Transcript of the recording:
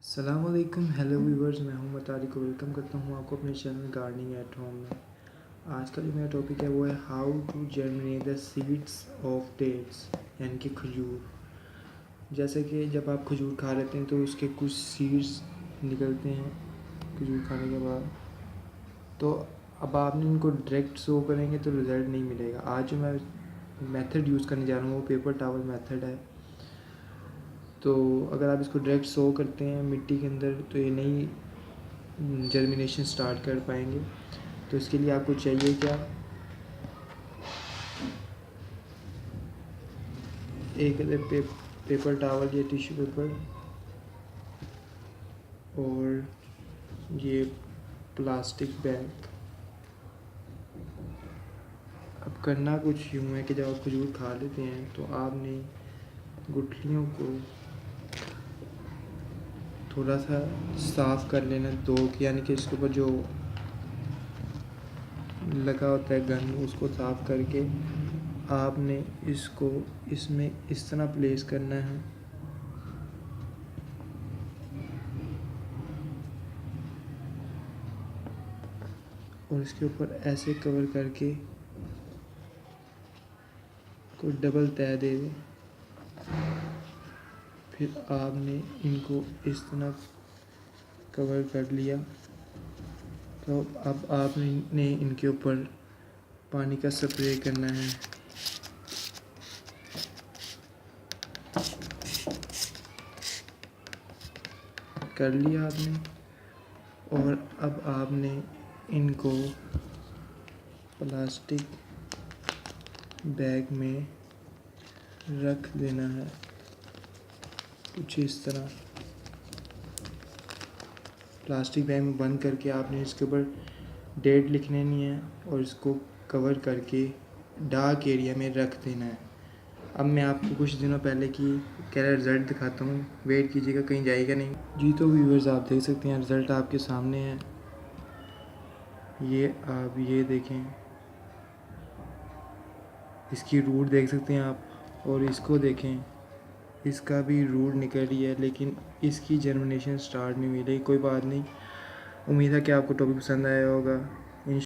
अस्सलाम वालेकुम, hello viewers. मैं हूं मतारी को वेलकम करता हूं आपको अपने चैनल गार्डनिंग एट होम में। आज का जो मेरा टॉपिक है वो है how to germinate the seeds of dates, यानी कि खजूर। जैसे कि जब आप खजूर खा लेते हैं तो उसके कुछ सीड्स निकलते हैं खजूर खाने के बाद। तो अब आपने इनको डायरेक्ट सो करेंगे तो रिज़ल्ट नहीं मिलेगा। आज जो मैं मेथड यूज़ करने जा रहा हूँ वो पेपर टावल मेथड है। तो अगर आप इसको डायरेक्ट सो करते हैं मिट्टी के अंदर तो ये नहीं जर्मिनेशन स्टार्ट कर पाएंगे। तो इसके लिए आपको चाहिए क्या, एक पेपर टावल या टिश्यू पेपर और ये प्लास्टिक बैग। अब करना कुछ यूँ है कि जब आप खजूर खा लेते हैं तो आपने गुठलियों को थोड़ा सा साफ़ कर लेना, दो यानी कि इसके ऊपर जो लगा होता है गंद उसको साफ़ करके आपने इसको इसमें इस तरह प्लेस करना है और इसके ऊपर ऐसे कवर करके कोई डबल तह दे दें। फिर आपने इनको इस तरह कवर कर लिया तो अब आपने इनके ऊपर पानी का स्प्रे करना है। कर लिया आपने और अब आपने इनको प्लास्टिक बैग में रख देना है कुछ इस तरह। प्लास्टिक बैग में बंद करके आपने इसके ऊपर डेट लिख लेनी है और इसको कवर करके डार्क एरिया में रख देना है। अब मैं आपको कुछ दिनों पहले की क्या रिज़ल्ट दिखाता हूँ, वेट कीजिएगा कहीं जाएगा नहीं। जी तो व्यूअर्स आप देख सकते हैं रिज़ल्ट आपके सामने है। ये आप ये देखें, इसकी रूट देख सकते हैं आप और इसको देखें, इसका भी रूट निकल रही है लेकिन इसकी जर्मिनेशन स्टार्ट नहीं हुई। लेकिन कोई बात नहीं, उम्मीद है कि आपको टॉपिक पसंद आया होगा।